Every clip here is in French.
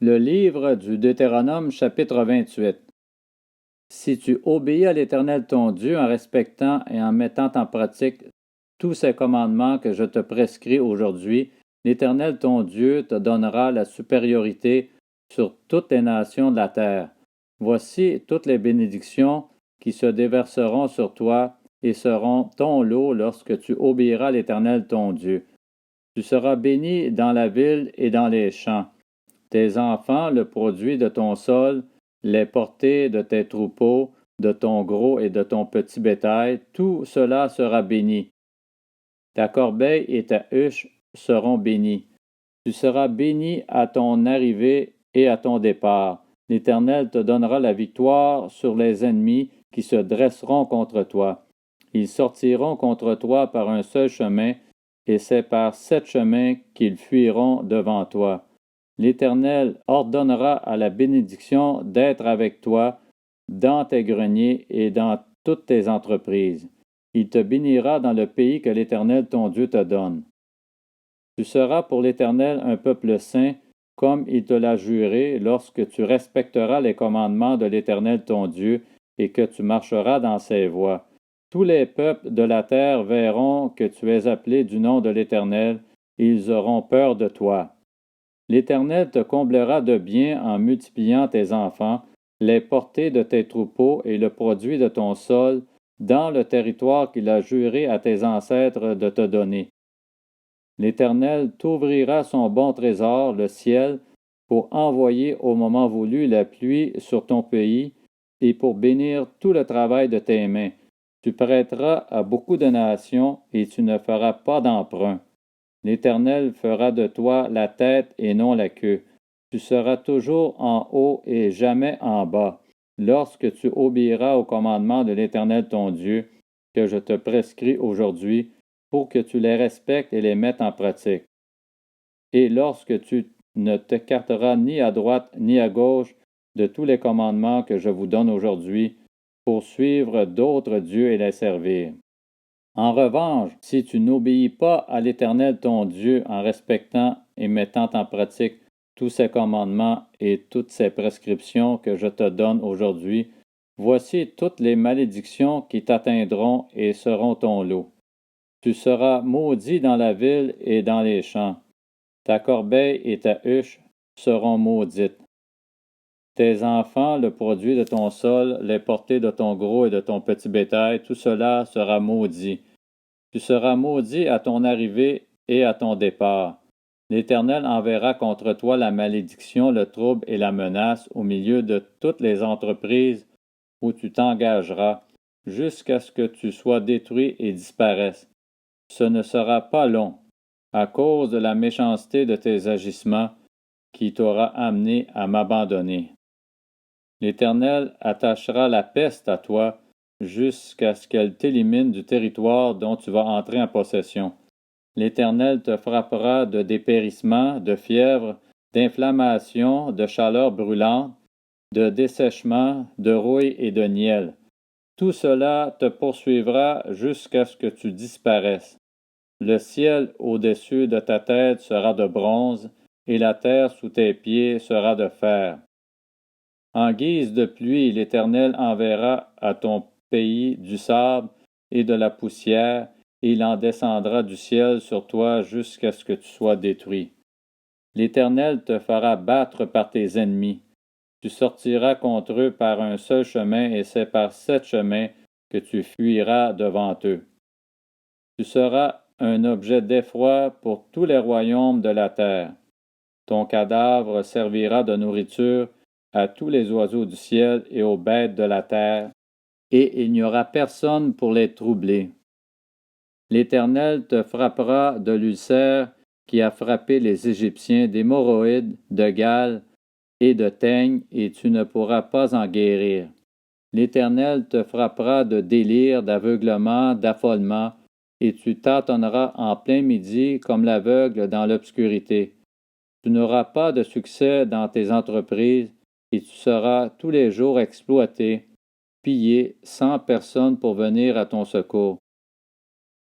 Le livre du Deutéronome chapitre 28. Si tu obéis à l'Éternel ton Dieu en respectant et en mettant en pratique tous ces commandements que je te prescris aujourd'hui, l'Éternel ton Dieu te donnera la supériorité sur toutes les nations de la terre. Voici toutes les bénédictions qui se déverseront sur toi et seront ton lot lorsque tu obéiras à l'Éternel ton Dieu. Tu seras béni dans la ville et dans les champs. Tes enfants, le produit de ton sol, les portées de tes troupeaux, de ton gros et de ton petit bétail, tout cela sera béni. Ta corbeille et ta huche seront bénies. Tu seras béni à ton arrivée et à ton départ. L'Éternel te donnera la victoire sur les ennemis qui se dresseront contre toi. Ils sortiront contre toi par un seul chemin, et c'est par 7 chemins qu'ils fuiront devant toi. L'Éternel ordonnera à la bénédiction d'être avec toi dans tes greniers et dans toutes tes entreprises. Il te bénira dans le pays que l'Éternel ton Dieu te donne. Tu seras pour l'Éternel un peuple saint, comme il te l'a juré, lorsque tu respecteras les commandements de l'Éternel ton Dieu et que tu marcheras dans ses voies. Tous les peuples de la terre verront que tu es appelé du nom de l'Éternel, et ils auront peur de toi. L'Éternel te comblera de bien en multipliant tes enfants, les portées de tes troupeaux et le produit de ton sol dans le territoire qu'il a juré à tes ancêtres de te donner. L'Éternel t'ouvrira son bon trésor, le ciel, pour envoyer au moment voulu la pluie sur ton pays et pour bénir tout le travail de tes mains. Tu prêteras à beaucoup de nations et tu ne feras pas d'emprunt. L'Éternel fera de toi la tête et non la queue. Tu seras toujours en haut et jamais en bas, lorsque tu obéiras au commandement de l'Éternel ton Dieu, que je te prescris aujourd'hui, pour que tu les respectes et les mettes en pratique. Et lorsque tu ne t'écarteras ni à droite ni à gauche de tous les commandements que je vous donne aujourd'hui, pour suivre d'autres dieux et les servir. En revanche, si tu n'obéis pas à l'Éternel ton Dieu en respectant et mettant en pratique tous ses commandements et toutes ses prescriptions que je te donne aujourd'hui, voici toutes les malédictions qui t'atteindront et seront ton lot. Tu seras maudit dans la ville et dans les champs. Ta corbeille et ta huche seront maudites. Tes enfants, le produit de ton sol, les portées de ton gros et de ton petit bétail, tout cela sera maudit. Tu seras maudit à ton arrivée et à ton départ. L'Éternel enverra contre toi la malédiction, le trouble et la menace au milieu de toutes les entreprises où tu t'engageras, jusqu'à ce que tu sois détruit et disparaisses. Ce ne sera pas long, à cause de la méchanceté de tes agissements, qui t'aura amené à m'abandonner. L'Éternel attachera la peste à toi, jusqu'à ce qu'elle t'élimine du territoire dont tu vas entrer en possession. L'Éternel te frappera de dépérissement, de fièvre, d'inflammation, de chaleur brûlante, de dessèchement, de rouille et de nielle. Tout cela te poursuivra jusqu'à ce que tu disparaisses. Le ciel au-dessus de ta tête sera de bronze, et la terre sous tes pieds sera de fer. En guise de pluie, l'Éternel enverra à ton pays du sable et de la poussière, et il en descendra du ciel sur toi jusqu'à ce que tu sois détruit. L'Éternel te fera battre par tes ennemis. Tu sortiras contre eux par un seul chemin, et c'est par 7 chemins que tu fuiras devant eux. Tu seras un objet d'effroi pour tous les royaumes de la terre. Ton cadavre servira de nourriture à tous les oiseaux du ciel et aux bêtes de la terre, et il n'y aura personne pour les troubler. L'Éternel te frappera de l'ulcère qui a frappé les Égyptiens, d'hémorroïdes, de gales et de teignes, et tu ne pourras pas en guérir. L'Éternel te frappera de délire, d'aveuglement, d'affolement, et tu tâtonneras en plein midi comme l'aveugle dans l'obscurité. Tu n'auras pas de succès dans tes entreprises, et tu seras tous les jours exploité, pillé, sans personne pour venir à ton secours.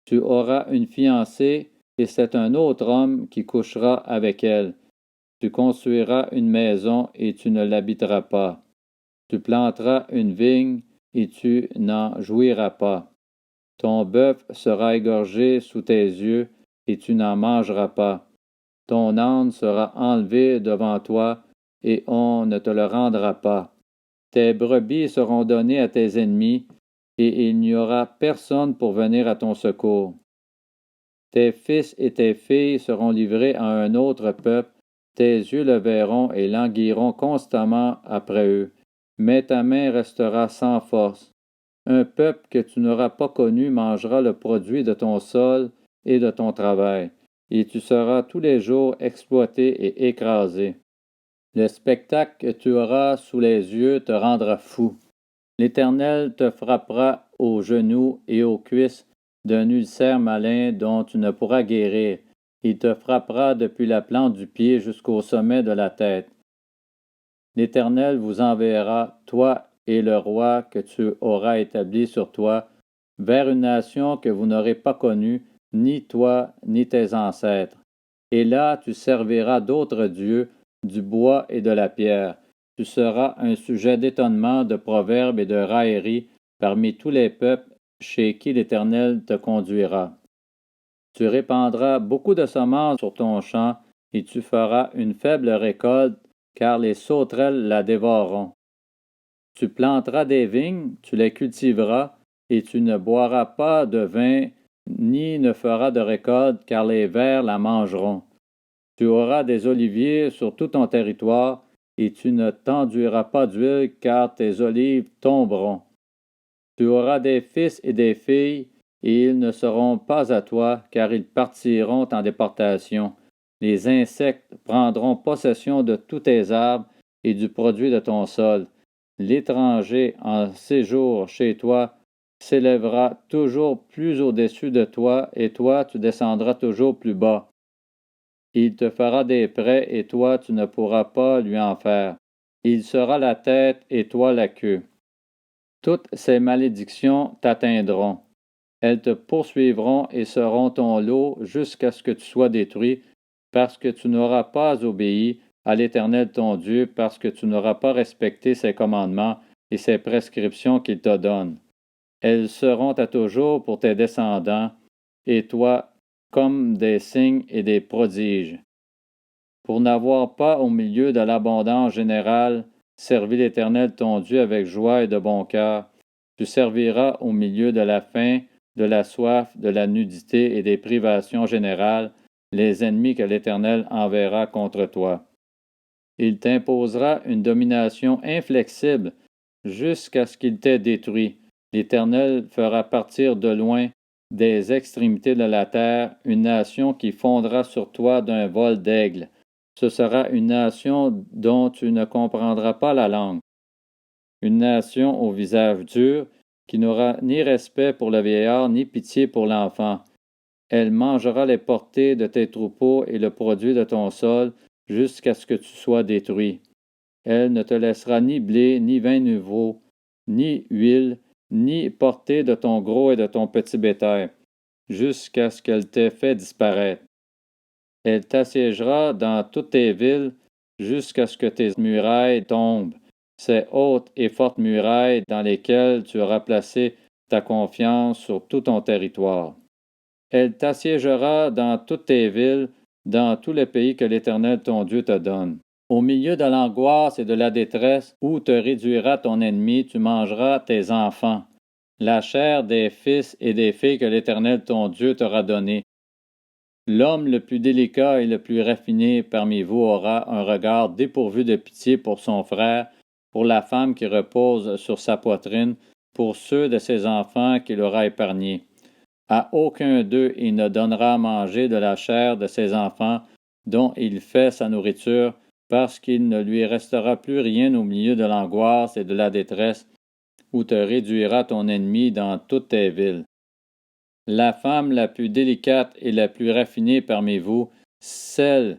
Tu auras une fiancée, et c'est un autre homme qui couchera avec elle. Tu construiras une maison et tu ne l'habiteras pas. Tu planteras une vigne et tu n'en jouiras pas. Ton bœuf sera égorgé sous tes yeux et tu n'en mangeras pas. Ton âne sera enlevé devant toi et on ne te le rendra pas. Tes brebis seront données à tes ennemis et il n'y aura personne pour venir à ton secours. Tes fils et tes filles seront livrés à un autre peuple, tes yeux le verront et languiront constamment après eux, mais ta main restera sans force. Un peuple que tu n'auras pas connu mangera le produit de ton sol et de ton travail, et tu seras tous les jours exploité et écrasé. Le spectacle que tu auras sous les yeux te rendra fou. L'Éternel te frappera aux genoux et aux cuisses d'un ulcère malin dont tu ne pourras guérir. Il te frappera depuis la plante du pied jusqu'au sommet de la tête. L'Éternel vous enverra, toi et le roi que tu auras établi sur toi, vers une nation que vous n'aurez pas connue, ni toi, ni tes ancêtres. Et là tu serviras d'autres dieux, du bois et de la pierre. Tu seras un sujet d'étonnement, de proverbes et de raillerie parmi tous les peuples chez qui l'Éternel te conduira. Tu répandras beaucoup de semences sur ton champ, et tu feras une faible récolte, car les sauterelles la dévoreront. Tu planteras des vignes, tu les cultiveras, et tu ne boiras pas de vin, ni ne feras de récolte, car les vers la mangeront. Tu auras des oliviers sur tout ton territoire, et tu ne t'enduiras pas d'huile, car tes olives tomberont. Tu auras des fils et des filles, et ils ne seront pas à toi, car ils partiront en déportation. Les insectes prendront possession de tous tes arbres et du produit de ton sol. L'étranger en séjour chez toi s'élèvera toujours plus au-dessus de toi, et toi tu descendras toujours plus bas. Il te fera des prêts, et toi tu ne pourras pas lui en faire. Il sera la tête, et toi la queue. Toutes ces malédictions t'atteindront. Elles te poursuivront et seront ton lot jusqu'à ce que tu sois détruit, parce que tu n'auras pas obéi à l'Éternel ton Dieu, parce que tu n'auras pas respecté ses commandements et ses prescriptions qu'il te donne. Elles seront à toujours pour tes descendants, et toi comme des signes et des prodiges. Pour n'avoir pas au milieu de l'abondance générale servi l'Éternel ton Dieu avec joie et de bon cœur, tu serviras au milieu de la faim, de la soif, de la nudité et des privations générales, les ennemis que l'Éternel enverra contre toi. Il t'imposera une domination inflexible jusqu'à ce qu'il t'ait détruit. L'Éternel fera partir de loin, des extrémités de la terre, une nation qui fondra sur toi d'un vol d'aigle. Ce sera une nation dont tu ne comprendras pas la langue. Une nation au visage dur, qui n'aura ni respect pour le vieillard, ni pitié pour l'enfant. Elle mangera les portées de tes troupeaux et le produit de ton sol, jusqu'à ce que tu sois détruit. Elle ne te laissera ni blé, ni vin nouveau, ni huile, ni portée de ton gros et de ton petit bétail, jusqu'à ce qu'elle t'ait fait disparaître. Elle t'assiégera dans toutes tes villes, jusqu'à ce que tes murailles tombent, ces hautes et fortes murailles dans lesquelles tu auras placé ta confiance sur tout ton territoire. Elle t'assiégera dans toutes tes villes, dans tous les pays que l'Éternel ton Dieu te donne. Au milieu de l'angoisse et de la détresse, où te réduira ton ennemi, tu mangeras tes enfants, la chair des fils et des filles que l'Éternel ton Dieu t'aura donnés. L'homme le plus délicat et le plus raffiné parmi vous aura un regard dépourvu de pitié pour son frère, pour la femme qui repose sur sa poitrine, pour ceux de ses enfants qu'il aura épargnés. À aucun d'eux il ne donnera à manger de la chair de ses enfants, dont il fait sa nourriture, parce qu'il ne lui restera plus rien au milieu de l'angoisse et de la détresse, où te réduira ton ennemi dans toutes tes villes. La femme la plus délicate et la plus raffinée parmi vous, celle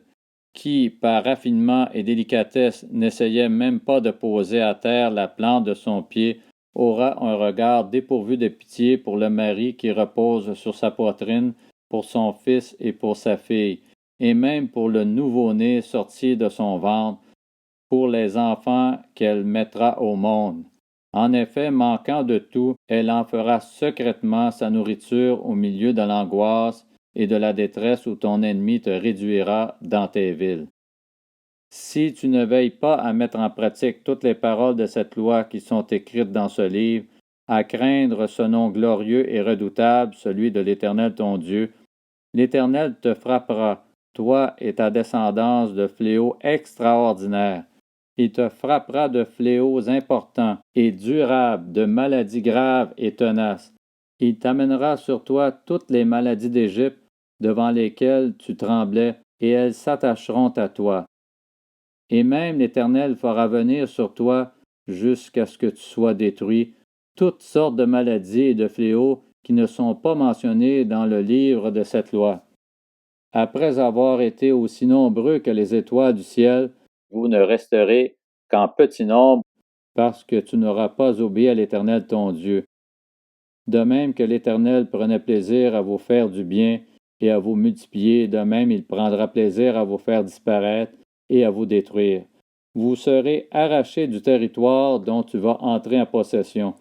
qui, par raffinement et délicatesse, n'essayait même pas de poser à terre la plante de son pied, aura un regard dépourvu de pitié pour le mari qui repose sur sa poitrine, pour son fils et pour sa fille. et même pour le nouveau-né sorti de son ventre, pour les enfants qu'elle mettra au monde. En effet, manquant de tout, elle en fera secrètement sa nourriture au milieu de l'angoisse et de la détresse où ton ennemi te réduira dans tes villes. Si tu ne veilles pas à mettre en pratique toutes les paroles de cette loi qui sont écrites dans ce livre, à craindre ce nom glorieux et redoutable, celui de l'Éternel ton Dieu, l'Éternel te frappera, toi et ta descendance, de fléaux extraordinaires. Il te frappera de fléaux importants et durables, de maladies graves et tenaces. Il t'amènera sur toi toutes les maladies d'Égypte devant lesquelles tu tremblais, et elles s'attacheront à toi. Et même l'Éternel fera venir sur toi, jusqu'à ce que tu sois détruit, toutes sortes de maladies et de fléaux qui ne sont pas mentionnés dans le livre de cette loi. Après avoir été aussi nombreux que les étoiles du ciel, vous ne resterez qu'en petit nombre, parce que tu n'auras pas obéi à l'Éternel ton Dieu. De même que l'Éternel prenait plaisir à vous faire du bien et à vous multiplier, de même il prendra plaisir à vous faire disparaître et à vous détruire. Vous serez arrachés du territoire dont tu vas entrer en possession.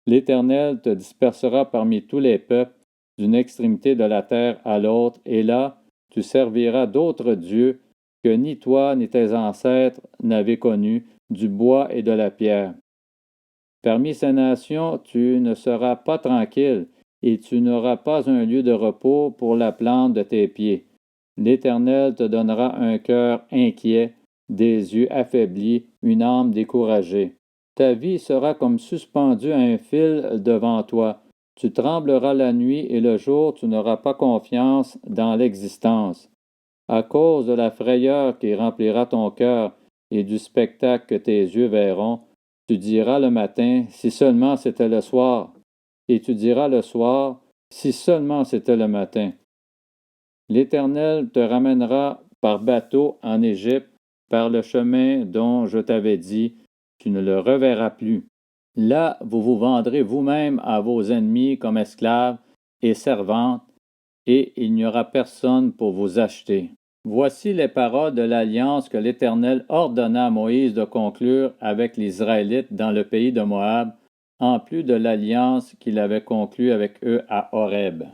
L'Éternel te dispersera parmi tous les peuples, d'une extrémité de la terre à l'autre, et là, tu serviras d'autres dieux que ni toi ni tes ancêtres n'avaient connus, du bois et de la pierre. Parmi ces nations, tu ne seras pas tranquille, et tu n'auras pas un lieu de repos pour la plante de tes pieds. L'Éternel te donnera un cœur inquiet, des yeux affaiblis, une âme découragée. Ta vie sera comme suspendue à un fil devant toi. Tu trembleras la nuit et le jour tu n'auras pas confiance dans l'existence. À cause de la frayeur qui remplira ton cœur et du spectacle que tes yeux verront, tu diras le matin, si seulement c'était le soir, et tu diras le soir, si seulement c'était le matin. L'Éternel te ramènera par bateau en Égypte, par le chemin dont je t'avais dit, tu ne le reverras plus. Là, vous vous vendrez vous-même à vos ennemis comme esclaves et servantes, et il n'y aura personne pour vous acheter. Voici les paroles de l'alliance que l'Éternel ordonna à Moïse de conclure avec les Israélites dans le pays de Moab, en plus de l'alliance qu'il avait conclue avec eux à Horeb.